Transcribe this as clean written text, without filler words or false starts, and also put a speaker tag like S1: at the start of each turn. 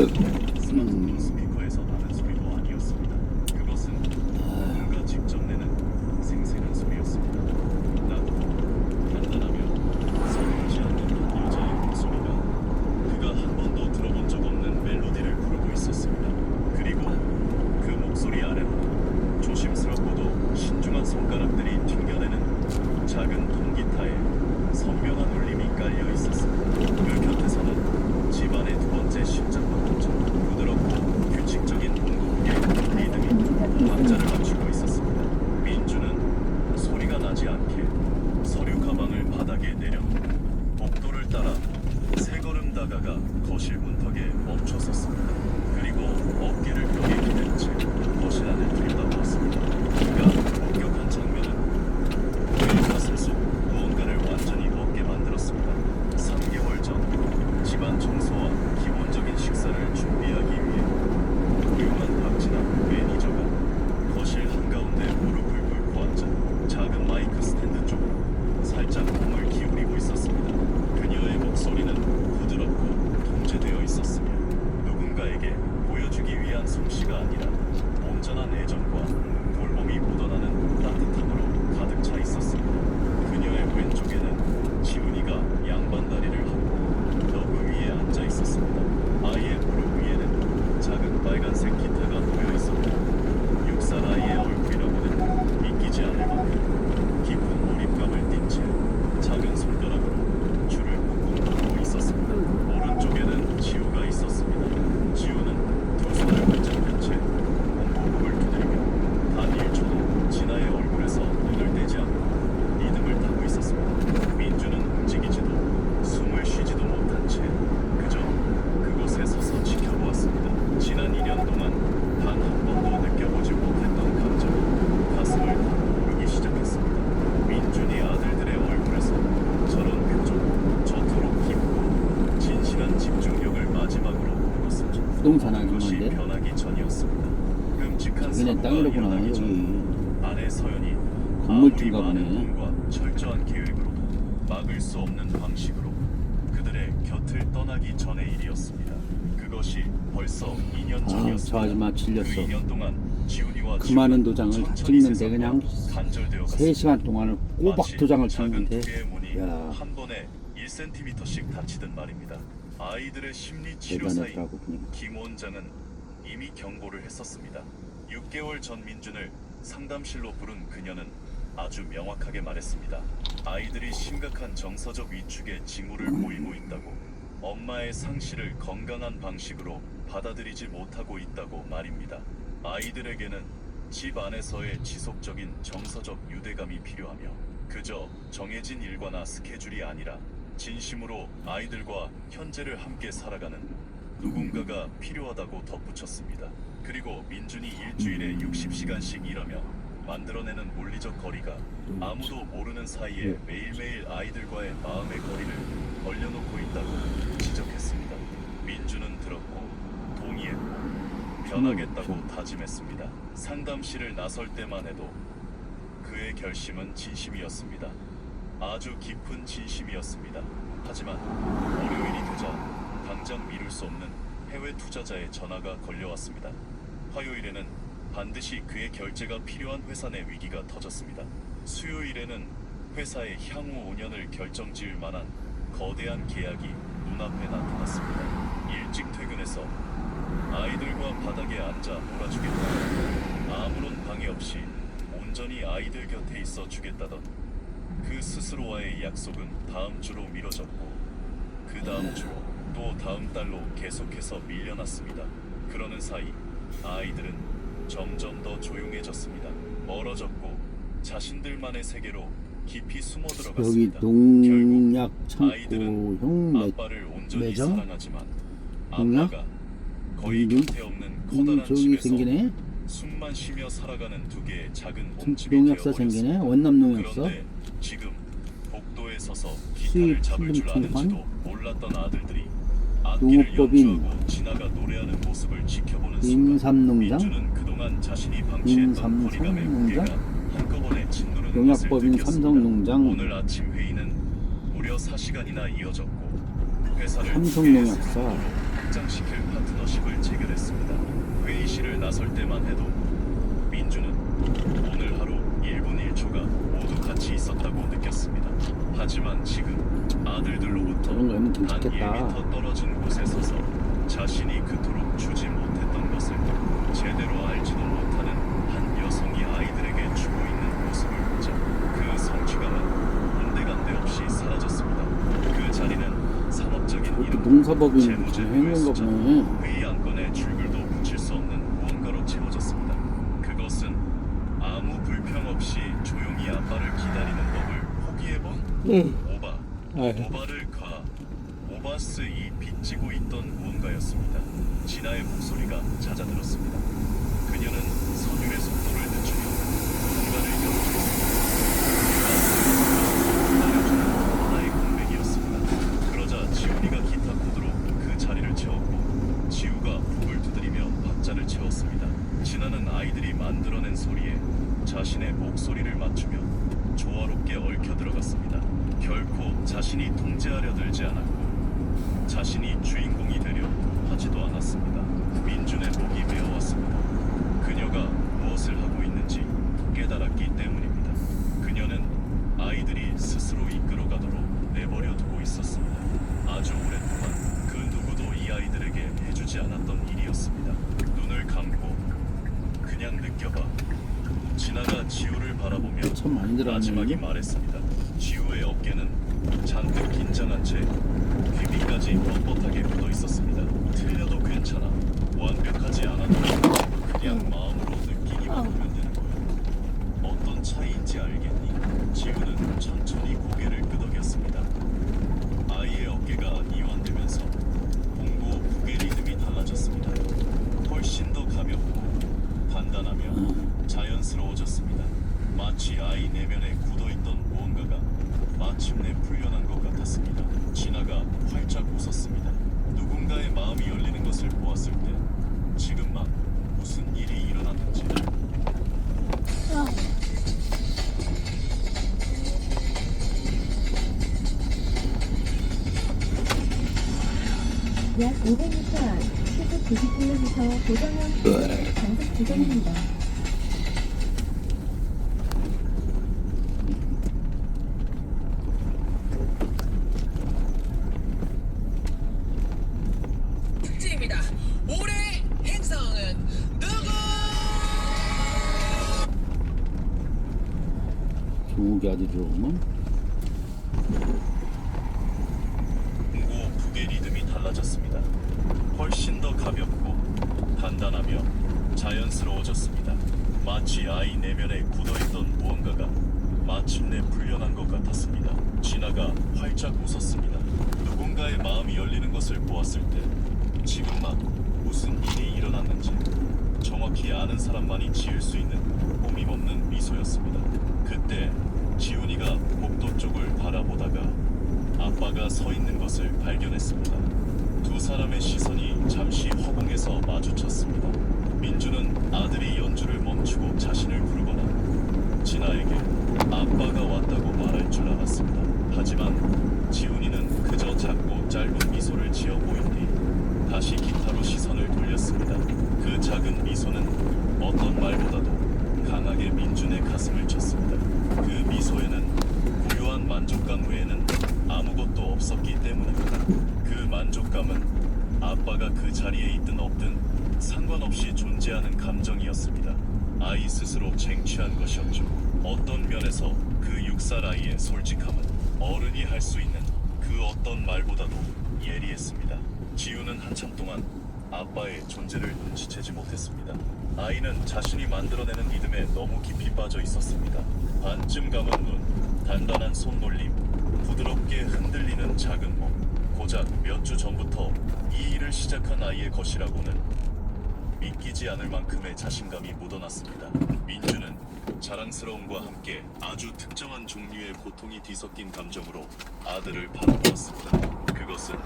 S1: 스마트폰 스피커에서 나는 소리도 아니었습니다. 그것은 누군가 직접 내는 생생한 소리였습니다. 낮고 단단하며 서두르지 않는 여자의 목소리가 그가 한 번도 들어본 적 없는 멜로디를 부르고 있었습니다. 그리고 그 목소리 아래로 조심스럽고도 신중한 손가락들이 튕겨내는 작은 통기타에 선명한 울림이 깔려 있었습니다. 그 곁에서는 집안의 두 번째 심장과 같은 부드럽고 규칙적인 공급의 리듬이 박자를 맞추고 있었습니다. 민주는 소리가 나지 않게 서류 가방을 바닥에 내려 복도를 따라 세 걸음 다가가 거실 문턱에 멈춰섰습니다. 그리고 어깨를 벽에 기댄 채 거실 안을 들여다보았습니다. 그가 목격한 장면은 그의 가슴 속 무언가를 완전히 먹게 만들었습니다. 3개월 전 집안 청소와 기본적인 식사를 준비하기 위해 고용한 박진아 매니저가 거실 한가운데 무릎을 꿇고 앉아 작은 마이크 스탠드 쪽으로 살짝 몸을 기울이고 있었습니다. 그녀의 목소리는 부드럽고 통제되어 있었으며 누군가에게 보여주기 위한 솜씨가 아니라 온전한 애정과 돌봄이 묻어나는 따뜻함으로 가득 차 있었습니다. 그녀의 왼쪽에는 지훈이가 양반다리를 하고 너그 위에 앉아 있었습니다. 아이의 무릎 위에는 작은 빨간색 기타가 놓여 있었고 6살 아이의 얼굴이라고는 믿기지 않을 만큼 깊은 몰입감을 띤 채 작은 손가락으로 줄을 꾹꾹 누르고 있었습니다. 오른쪽에는 지우가 있었습니다. 지우는 두 손을 붙잡은 채 몸부분을 두드리며 단 1초도 진아의 얼굴에서 눈을 떼지 않고 리듬을 타고 있었습니다. 민주는 움직이지도 숨을 쉬지도 못한 채 그저 그곳에 서서 지켜보았습니다. 지난 2년 동안 단 한 번도 느껴보지 못했던 감정이 가슴을 타고 오르기 시작했습니다. 민준이 아들들의 얼굴에서 저런 표정, 저토록 깊고 진실한 집중력을 마지막으로 본 것은
S2: 부동산
S1: 그것이
S2: 아줌마인데?
S1: 변하기 전이었습니다. 끔찍한
S2: 자기네
S1: 사고가
S2: 땅이로구나,
S1: 일어나기 전
S2: 여기.
S1: 아내 서연이
S2: 건물주인가
S1: 아무리 많은
S2: 보네.
S1: 돈과 철저한 계획으로도 막을 수 없는 방식으로 그들의 곁을 떠나기 전의 일이었습니다. 그것이 벌써 2년 전이었습니다.
S2: 저 아줌마 질렸어.
S1: 그 2년 동안 지훈이와
S2: 그 많은
S1: 지훈은
S2: 도장을 다
S1: 천천히
S2: 찍는데
S1: 세상과
S2: 그냥
S1: 간절되어
S2: 3시간 동안을 꼬박
S1: 마치
S2: 도장을
S1: 작은
S2: 찍는데
S1: 두 개의 문이
S2: 야
S1: 한 번에 1cm씩 닫히듯 말입니다. 아이들의 심리 치료사인
S2: 대단하더라고 그냥.
S1: 김 원장은 이미 경고를 했었습니다. 6개월 전 민준을 상담실로 부른 그녀는 아주 명확하게 말했습니다. 아이들이 심각한 정서적 위축의 징후를 보이고 있다고, 엄마의 상실을 건강한 방식으로 받아들이지 못하고 있다고 말입니다. 아이들에게는 집 안에서의 지속적인 정서적 유대감이 필요하며 그저 정해진 일과나 스케줄이 아니라 진심으로 아이들과 현재를 함께 살아가는 누군가가 필요하다고 덧붙였습니다. 그리고 민준이 일주일에 60시간씩 일하며 만들어내는 물리적 거리가 아무도 모르는 사이에 매일매일 아이들과의 마음의 거리를 벌려놓고 있다고 지적했습니다. 민준은 들었고 동의했고 변하겠다고 다짐했습니다. 상담실을 나설 때만 해도 그의 결심은 진심이었습니다. 아주 깊은 진심이었습니다. 하지만 월요일이 되자 당장 미룰 수 없는 해외 투자자의 전화가 걸려왔습니다. 화요일에는 반드시 그의 결제가 필요한 회사 내 위기가 터졌습니다. 수요일에는 회사의 향후 5년을 결정지을 만한 거대한 계약이 눈앞에 나타났습니다. 일찍 퇴근해서 아이들과 바닥에 앉아 놀아주겠다던, 아무런 방해 없이 온전히 아이들 곁에 있어 주겠다던 그 스스로와의 약속은 다음 주로 미뤄졌고 그 다음 주, 또 다음 달로 계속해서 밀려났습니다. 그러는 사이 아이들은 점점 더 조용해졌습니다. 멀어졌고 자신들만의 세계로 깊이 숨어
S2: 여기
S1: 들어갔습니다.
S2: 농약
S1: 결국 아이들은
S2: 창고 형
S1: 아빠를 온전히
S2: 매점?
S1: 사랑하지만
S2: 농약?
S1: 아빠가 거의
S2: 농-
S1: 곁에 없는 커다란
S2: 저기
S1: 집에서
S2: 생기네?
S1: 숨만 쉬며 살아가는 두 개의 작은
S2: 참
S1: 몸집이
S2: 농약사 생기네?
S1: 되어버렸습니다.
S2: 원남 농약사?
S1: 그런데 지금 복도에 서서
S2: 수입
S1: 기타를 잡을 줄
S2: 필름
S1: 아는지도 몰랐던 아들들이 악기를
S2: 농업법인
S1: 연주하고 지나가 노래하는 모습을 지켜보는 순간
S2: 인삼농장?
S1: 민주는 그동안 자신이 방치했던 거리감의 무게가 한꺼번에 짓누르는 것을
S2: 농약법인
S1: 느꼈습니다.
S2: 삼성농장?
S1: 오늘 아침 회의는 무려 4시간이나 이어졌고 회사를
S2: 삼성농약사
S1: 확장시킬 파트너십을 체결했습니다. 회의실을 나설 때만 해도 민주는 오늘 하루 1분 1초가 모두 같이 있었다고 느꼈습니다. 하지만 지금 아들들로부터
S2: 저런 거 하면 좀
S1: 단
S2: 좋겠다.
S1: 1m 떨어진 곳에 서서 자신이 그토록 주지 못했던 것을 제대로 알지도 못하는 한 여성이 아이들에게 주고 있는 모습을 보자 그 성취감은 온데간데 없이 사라졌습니다. 그 자리는 산업적인
S2: 그것도
S1: 이름,
S2: 농사법인
S1: 재무제
S2: 행위인가
S1: 숫자,
S2: 보네.
S1: 회의 안건에 줄글도 붙일 수 없는 무언가로 채워졌습니다. 그것은 아무 불평 없이 조용히 아빠를 기다리는 법을 포기해본 오바, 오바를 가, 오바스 이 빚지고 있던 무언가였습니다. 진아의 목소리가 잦아들었습니다. 그녀는 선율의 속도를 늦추며 공간을 열어줬습니다. 하나의 공백이었습니다. 그러자 지훈이가 기타 코드로 그 자리를 채웠고 지우가 북을 두드리며 박자를 채웠습니다. 진아는 아이들이 만들어낸 소리에 자신의 목소리를 맞추며 조화롭게 얽혀 들어갔습니다. 결코 자신이 통제하려 들지 않았고 자신이 주인공이 되려 하지도 않았습니다. 민준의 목이 메어왔습니다. 그녀가 무엇을 하고 있는지 깨달았기 때문입니다. 그녀는 아이들이 스스로 이끌어가도록 내버려 두고 있었습니다. 아주 오랫동안 그 누구도 이 아이들에게 해주지 않았던 일이었습니다. 눈을 감고 그냥 느껴봐. 진아가 지우를 바라보며
S2: 참 많이 들어갔네.
S1: 마지막이 말했습니다. 지우의 어깨는 잔뜩 긴장한 채 귀비까지 뻣뻣하게 굳어 있었습니다. 틀려도 괜찮아. 완벽하지 않아도 그냥 마음으로 느끼기만 하면 되는 거야. 어떤 차이인지 알겠니? 지우는 천천히 고개를 끄덕였습니다. 아이의 어깨가 이완되면서 공고 북의 리듬이 달라졌습니다. 훨씬 더 가볍고 단단하며 자연스러워졌습니다. 마치 아이 내면에 굳어있던 무언가가 마침내 풀려난 것 같았습니다. 진아가 활짝 웃었습니다. 누군가의 마음이 열리는 것을 보았을 때 지금 막 무슨 일이 일어났는지
S3: 약 500m 앞 시속 90km 고정형 단속 구간입니다.
S4: 특집입니다. 올해 행성은 누구?
S2: 조국이 아주 좋으면
S1: 공고 북의 리듬이 달라졌습니다. 훨씬 더 가볍고 단단하며 자연스러워졌습니다. 마치 아이 내면에 굳어있던 무언가가 마침내 풀려난 것 같았습니다. 진아가 활짝 웃었습니다. 누군가의 마음이 열리는 것을 보았을 때 지금 막 무슨 일이 일어났는지 정확히 아는 사람만이 지을 수 있는 꾸밈 없는 미소였습니다. 그때 지훈이가 복도 쪽을 바라보다가 아빠가 서 있는 것을 발견했습니다. 두 사람의 시선이 잠시 허공에서 마주쳤습니다. 민주는 아들이 연주를 멈추고 자신을 부르거나 진아에게 아빠가 왔다고 말할 줄 알았습니다. 하지만 지훈이는 그저 작고 짧은 미소를 지어 보인 뒤 다시 기타로 시선을 돌렸습니다. 그 작은 미소는 어떤 말보다도 강하게 민준의 가슴을 쳤습니다. 그 미소에는 고요한 만족감 외에는 아무것도 없었기 때문입니다. 그 만족감은 아빠가 그 자리에 있든 없든 상관없이 존재하는 감정이었습니다. 아이 스스로 쟁취한 것이었죠. 어떤 면에서 그 6살 아이의 솔직함은 어른이 할 수 있는 그 어떤 말보다도 예리했습니다. 지우는 한참 동안 아빠의 존재를 눈치채지 못했습니다. 아이는 자신이 만들어내는 리듬에 너무 깊이 빠져 있었습니다. 반쯤 감은 눈, 단단한 손놀림, 부드럽게 흔들리는 작은 몸. 고작 몇 주 전부터 이 일을 시작한 아이의 것이라고는 믿기지 않을 만큼의 자신감이 묻어났습니다. 민주는 자랑스러움과 함께 아주 특정한 종류의 고통이 뒤섞인 감정으로 아들을 바라보았습니다. 그것은